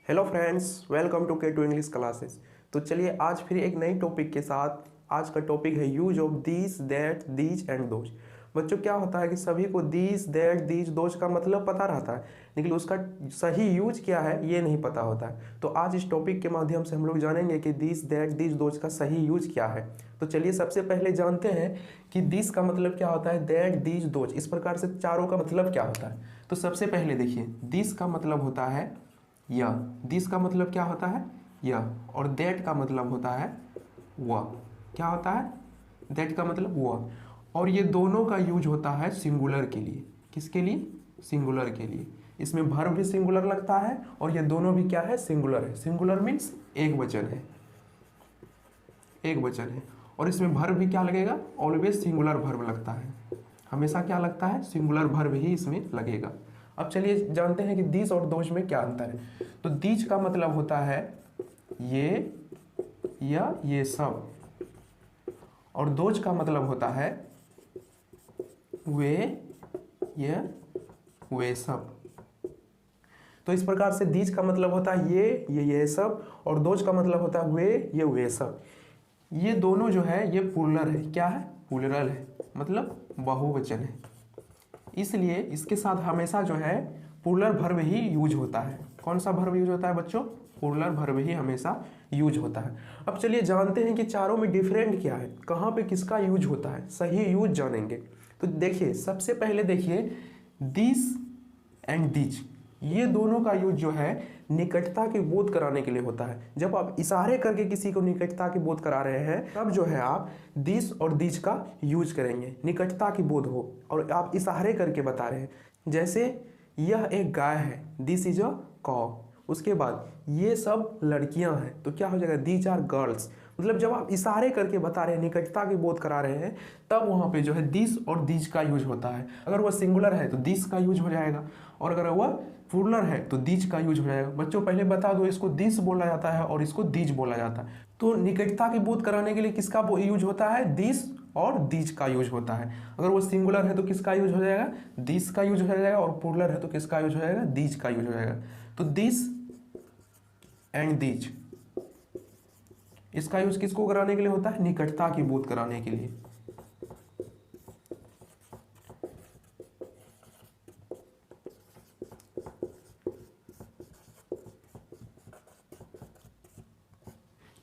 Hello friends, welcome to के to English classes. तो चलिए आज फिर एक नई टॉपिक के साथ। आज का टॉपिक है use of these, that, these and those. बच्चों, क्या होता है कि सभी को दीज, दैट, दीज, दोज का मतलब पता रहता है, लेकिन उसका सही यूज क्या है ये नहीं पता होता है। तो आज इस टॉपिक के माध्यम से हम लोग जानेंगे कि दीज, दैट, दीज, दोज का सही यूज क्या है। तो चलिए सबसे पहले जानते हैं कि दिस का मतलब क्या होता है, दैट, दीज, दोज, इस प्रकार से चारों का मतलब क्या होता है। तो सबसे पहले देखिए, दिस का मतलब होता है यह, दिस का मतलब क्या होता है यह, और दैट का मतलब होता है वह। क्या होता है? दैट का मतलब वह। और ये दोनों का यूज होता है सिंगुलर के लिए। किसके लिए? सिंगुलर के लिए। इसमें वर्ब भी सिंगुलर लगता है और ये दोनों भी क्या है? सिंगुलर है। सिंगुलर मीन्स एक वचन है, एक वचन है। और इसमें वर्ब भी क्या लगेगा? ऑलवेज सिंगुलर वर्ब लगता है। हमेशा क्या लगता है? सिंगुलर वर्ब ही इसमें लगेगा। अब चलिए जानते हैं कि दिस और दोज में क्या अंतर है। तो दिस का मतलब होता है ये या ये सब, और दोज का मतलब होता है वे या वे सब। तो इस प्रकार से दिस का मतलब होता है ये सब, और दोज का मतलब होता है वे सब। ये दोनों जो है ये प्लूरल है। क्या है? प्लूरल है, मतलब बहुवचन है। इसलिए इसके साथ हमेशा जो है प्लूरल वर्ब ही यूज होता है। कौन सा वर्ब यूज होता है बच्चों? प्लूरल वर्ब ही हमेशा यूज होता है। अब चलिए जानते हैं कि चारों में डिफरेंट क्या है, कहाँ पे किसका यूज होता है, सही यूज जानेंगे। तो देखिए सबसे पहले देखिए, दिस एंड दिज, ये दोनों का यूज जो है निकटता की बोध कराने के लिए होता है। जब आप इशारे करके किसी को निकटता की बोध करा रहे हैं तब जो है आप दिस और दिज का यूज करेंगे, निकटता की बोध हो और आप इशारे करके बता रहे हैं। जैसे यह एक गाय है, दिस इज अ कॉ। उसके बाद ये सब लड़कियां हैं, तो क्या हो जाएगा? These are girls. मतलब जब आप इशारे करके बता रहे हैं, निकटता की बोध करा रहे हैं, तब वहां पे जो है दिस और दिज का यूज होता है। अगर वह सिंगुलर है तो दिस का यूज हो जाएगा, और अगर वह प्लूरल है तो दिज का यूज हो जाएगा। बच्चों पहले बता दो, इसको दिस बोला जाता है और इसको दिज बोला जाता है। तो निकटता की बोध कराने के लिए किसका यूज होता है? दिस और दिज का यूज होता है। अगर वो सिंगुलर है तो किसका यूज हो जाएगा? दिस का यूज हो जाएगा, और प्लूरल है तो किसका यूज हो जाएगा? दिज का यूज हो जाएगा। तो दिस एंड दिज, इसका यूज किसको कराने के लिए होता है? निकटता की बोध कराने के लिए।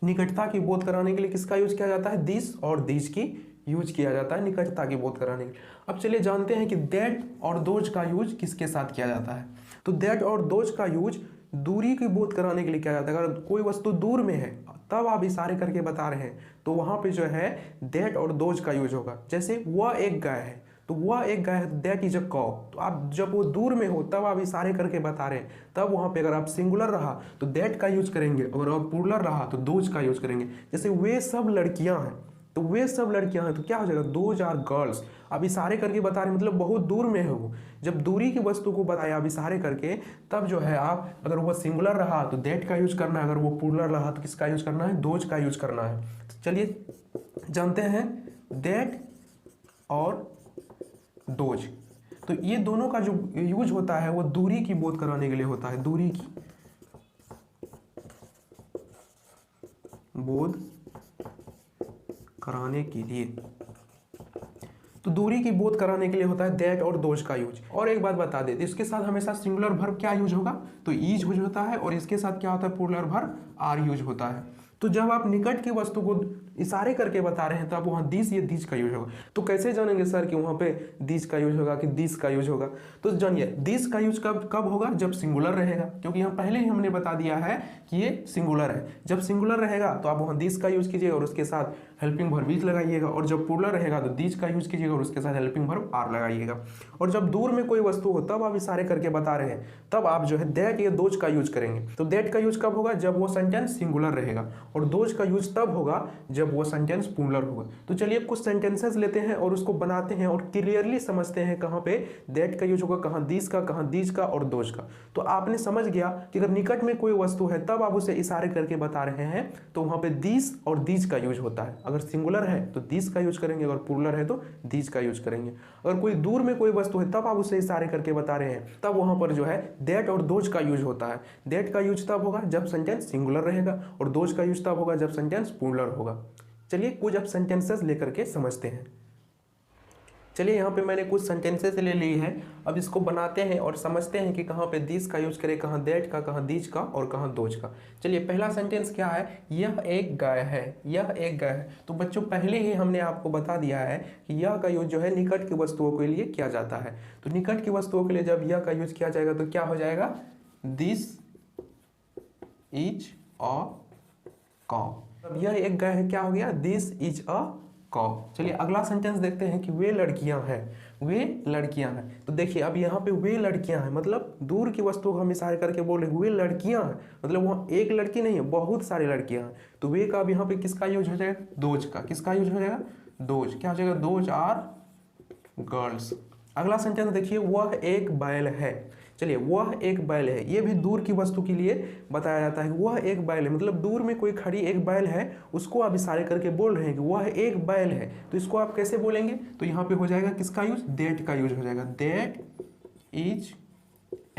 निकटता की बोध कराने के लिए किसका यूज किया जाता है? दिस और दिज की यूज किया जाता है निकटता की बोध कराने के लिए। अब चलिए जानते हैं कि दैट और दोज का यूज किसके साथ किया जाता है। तो दैट और दोज का यूज दूरी की बोध कराने के लिए किया जाता है। अगर कोई वस्तु दूर में है तब आप इशारे करके बता रहे हैं तो वहां पे जो है दैट और दोज का यूज होगा। जैसे वह एक गाय है, तो वह एक गाय है, दैट इज अ कॉ। तो आप जब वो दूर में हो तब आप इशारे करके बता रहे हैं, तब वहां पे अगर आप सिंगुलर रहा तो दैट का यूज करेंगे, और प्लूरल रहा तो दोज का यूज करेंगे। जैसे वे सब लड़कियां हैं, तो वे सब लड़कियां हैं, तो क्या हो जाएगा? Those are girls. आप इशारे करके बता रहे हैं, मतलब बहुत दूर में है वो। जब दूरी की वस्तु को बताया आप इशारे करके, तब जो है आप, अगर वो सिंगुलर रहा तो दैट का यूज करना है, अगर वो प्लूरल रहा तो किसका यूज करना है? दोज का यूज करना है। तो चलिए जानते हैं दैट और दोज। तो ये दोनों का जो यूज होता है वो दूरी की बोध कराने के लिए होता है, दूरी की बोध कराने के लिए। तो दूरी की बोध कराने के लिए होता है दैट और दोज का यूज। और एक बात बता देते, इसके साथ हमेशा सिंगुलर वर्ब क्या यूज होगा? तो ईज यूज होता है, और इसके साथ क्या होता है? प्लूरल वर्ब आर यूज होता है। तो जब आप निकट की वस्तु को इशारे करके बता रहे हैं तब वहां दिस या दिस का यूज होगा। तो कैसे जानेंगे सर कि वहां पे दिस का यूज होगा कि दिस का यूज होगा? तो जानिए दिस का यूज कब कब होगा? जब सिंगुलर रहेगा, क्योंकि यहाँ पहले ही हमने बता दिया है कि ये सिंगुलर है। जब सिंगुलर रहेगा तो आप वहां दिस का यूज कीजिएगा और उसके साथ हेल्पिंग वर्ब इज लगाइएगा, और जब प्लूरल रहेगा तो दिस का यूज कीजिएगा और उसके साथ हेल्पिंग वर्ब आर लगाइएगा। और जब दूर में कोई वस्तु हो तब आप इशारे करके बता रहे हैं, तब आप जो है दैट या दोज का यूज करेंगे। तो दैट का यूज कब होगा? जब वो सेंटेंस सिंगुलर रहेगा, और दोज का यूज तब होगा जब जब वो सेंटेंस प्लूरल होगा। तो चलिए कुछ सेंटेंसेस लेते हैं और उसको बनाते हैं और क्लियरली समझते हैं कहाँ पे दैट का यूज होगा, कहाँ दिस का, कहाँ दीज का और दोज का। तो आपने समझ गया कि अगर निकट में कोई वस्तु है तब आप उसे इशारे करके बता रहे हैं तो वहाँ पे दिस और दीज का यूज होता है। अगर सिंगुलर है तो दिस का यूज करेंगे, अगर प्लूरल है तो दीज का यूज करेंगे। अगर कोई दूर में कोई वस्तु है तब आप उसे इशारे करके बता रहे हैं तब वहाँ पर जो है दैट और दोज का यूज होता है। दैट का यूज तब होगा जब सेंटेंस सिंगुलर रहेगा और दोज का यूज तब होगा जब सेंटेंस प्लूरल होगा। चलिए कुछ अब सेंटेंसेस लेकर के समझते हैं। चलिए यहाँ पे मैंने कुछ सेंटेंसेस ले ली है, अब इसको बनाते हैं और समझते हैं कि कहाँ पे दिस का यूज करें, कहाँ दैट का, कहाँ दीज का और कहाँ दोज का। चलिए पहला सेंटेंस क्या है, यह एक गाय है, यह एक गाय है। तो बच्चों पहले ही हमने आपको बता दिया है कि यह का यूज जो है निकट की वस्तुओं के लिए किया जाता है। तो निकट की वस्तुओं के लिए जब यह का यूज किया जाएगा तो क्या हो जाएगा, दिस इज अ काउ। अब यह एक गाय है, क्या हो गया, दिस इज अ काउ। चलिए अगला सेंटेंस देखते हैं कि वे लड़कियां हैं, वे लड़कियां हैं। तो देखिए अब यहाँ पे वे लड़कियां हैं मतलब दूर की वस्तु को हम इशारे करके बोल रहे हैं वे लड़कियां हैं, मतलब वहाँ एक लड़की नहीं है, बहुत सारी लड़कियां हैं। तो वे का अब यहाँ पे किसका यूज हो जाएगा, दोज का। किसका यूज हो जाएगा, दोज। क्या हो जाएगा, दोज आर गर्ल्स। अगला सेंटेंस देखिए, वह एक बैल है। चलिए वह एक बैल है, ये भी दूर की वस्तु के लिए बताया जाता है। वह एक बैल है मतलब दूर में कोई खड़ी एक बैल है, उसको आप इशारे करके बोल रहे हैं कि वह एक बैल है। तो इसको आप कैसे बोलेंगे, तो यहाँ पे हो जाएगा किसका यूज, दैट का यूज हो जाएगा। That is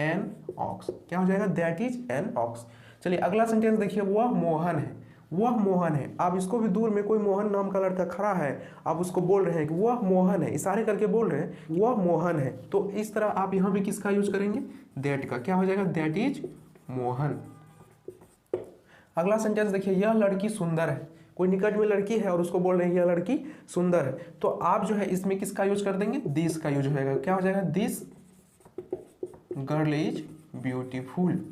an ox. क्या हो जाएगा, दैट इज एन ऑक्स। चलिए अगला सेंटेंस देखिए, वह मोहन है, वह मोहन है। आप इसको भी दूर में कोई मोहन नाम का लड़का खड़ा है, आप उसको बोल रहे हैं कि वह मोहन है, इशारे करके बोल रहे हैं वह मोहन है। तो इस तरह आप यहाँ भी किसका यूज करेंगे, दैट का। क्या हो जाएगा, दैट इज मोहन। अगला सेंटेंस देखिए, यह लड़की सुंदर है। कोई निकट में लड़की है और उसको बोल रहे हैं यह लड़की सुंदर है। तो आप जो है इसमें किसका यूज कर देंगे, दिस का यूज हो जाएगा। क्या हो जाएगा, this girl is beautiful,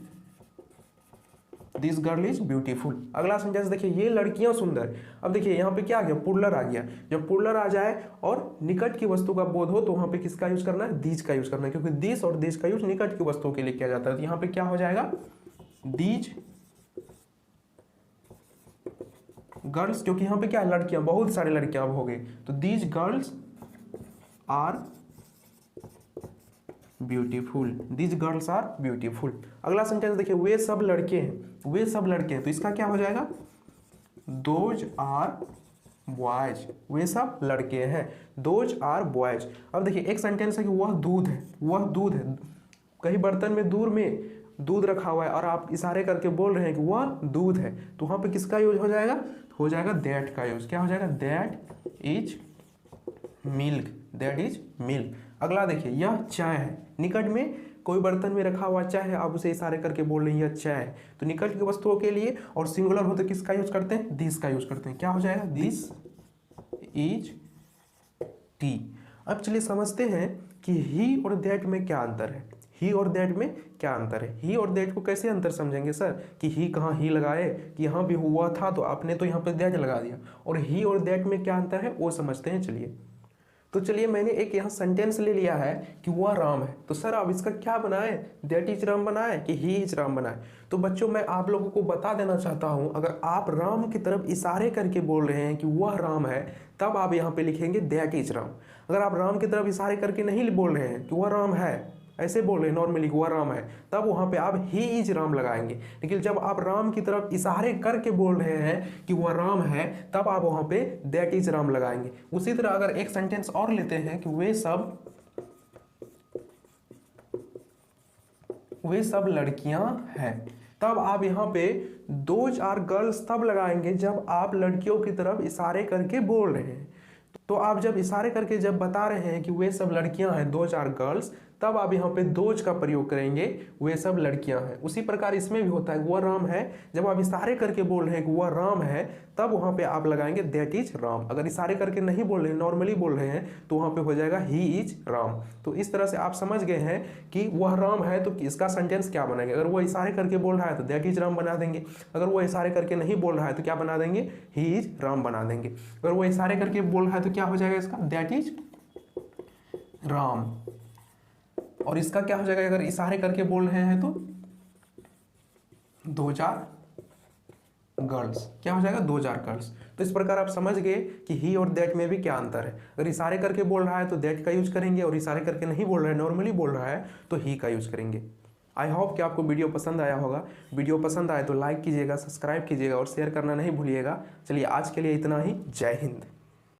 this girl is beautiful. अगला सेंटेंस देखिए, ये लड़कियां सुंदर। अब देखिए यहाँ पे क्या आ गया, पुल्लर आ गया। जब पुल्लर आ जाए और निकट की वस्तु का बोध हो तो वहां पे किसका यूज करना है, दीज का यूज करना है, क्योंकि दिस और दीज का यूज निकट की वस्तुओं के लिए किया जाता है। तो यहाँ पे क्या हो जाएगा, दीज गर्ल्स, क्योंकि यहाँ पे क्या है, लड़कियां, बहुत सारी लड़कियां अब हो गई। तो these girls are beautiful, these girls are beautiful. अगला सेंटेंस देखिए, वे सब लड़के हैं, वे सब लड़के हैं। तो इसका क्या हो जाएगा, दोज आर बॉयज, वे सब लड़के हैं, दोज आर बॉयज। अब देखिए एक सेंटेंस है कि वह दूध है, वह दूध है। कहीं बर्तन में दूर में दूध रखा हुआ है और आप इशारे करके बोल रहे हैं कि वह दूध है, तो वहां पे किसका यूज हो जाएगा, हो जाएगा दैट का यूज। क्या हो जाएगा, that is milk, that is milk. अगला देखिए, यह चाय है। निकट में कोई बर्तन में रखा हुआ चाय है, आप उसे इशारे करके बोल रहे हैं यह चाय है। तो निकट की वस्तुओं के लिए और सिंगुलर हो तो किसका यूज करते हैं, दिस का यूज करते हैं। क्या हो जाएगा, दिस इज टी। अब चलिए समझते हैं कि ही और दैट में क्या अंतर है। ही और दैट में क्या अंतर है, ही और दैट को कैसे अंतर समझेंगे सर, कि ही कहाँ ही लगाए, कि यहाँ भी हुआ था तो आपने तो यहाँ पे दैट लगा दिया। और ही और दैट में क्या अंतर है वो समझते हैं। चलिए तो चलिए मैंने एक यहाँ सेंटेंस ले लिया है कि वह राम है। तो सर अब इसका क्या बनाए, दैट इज राम बनाए कि ही इज राम बनाए। तो बच्चों मैं आप लोगों को बता देना चाहता हूँ, अगर आप राम की तरफ इशारे करके बोल रहे हैं कि वह राम है तब आप यहाँ पे लिखेंगे दैट इज राम। अगर आप राम की तरफ इशारे करके नहीं बोल रहे हैं कि वह राम है, ऐसे बोल रहे हैं नॉर्मली वह राम है, तब वहां पे आप ही इज राम लगाएंगे। लेकिन जब आप राम की तरफ इशारे करके बोल रहे हैं कि वह राम है तब आप वहां पे दैट इज राम लगाएंगे। उसी तरह अगर एक सेंटेंस और लेते हैं कि वे सब लड़कियां हैं, तब आप यहाँ पे दोज आर गर्ल्स तब लगाएंगे जब आप लड़कियों की तरफ इशारे करके बोल रहे हैं। तो आप जब इशारे करके जब बता रहे हैं कि वे सब लड़कियां हैं, दोज आर गर्ल्स, तब आप यहाँ पे दोज का प्रयोग करेंगे, वे सब लड़कियां हैं। उसी प्रकार इसमें भी होता है, वह राम है, जब आप इशारे करके बोल रहे हैं कि वह राम है तब वहां पे आप लगाएंगे दैट इज राम। अगर इशारे करके नहीं बोल रहे हैं, नॉर्मली बोल रहे हैं, तो वहां पे हो जाएगा ही इज राम। तो इस तरह से आप समझ गए हैं कि वह राम है तो इसका सेंटेंस क्या बनाएंगे। अगर वह इशारे करके बोल रहा है तो दैट इज राम बना देंगे, अगर वह इशारे करके नहीं बोल रहा है तो क्या बना देंगे, ही इज राम बना देंगे। अगर वह इशारे करके बोल रहा है तो क्या हो जाएगा इसका, दैट इज राम। और इसका क्या हो जाएगा, अगर इशारे करके बोल रहे हैं तो दोज आर गर्ल्स, क्या हो जाएगा 2000 गर्ल्स। तो इस प्रकार आप समझ गए कि ही और दैट में भी क्या अंतर है। अगर इशारे करके बोल रहा है तो दैट का यूज करेंगे, और इशारे करके नहीं बोल रहा है, नॉर्मली बोल रहा है, तो ही का यूज करेंगे। आई होप कि आपको वीडियो पसंद आया होगा। वीडियो पसंद आए तो लाइक कीजिएगा, सब्सक्राइब कीजिएगा और शेयर करना नहीं भूलिएगा। चलिए आज के लिए इतना ही। जय हिंद।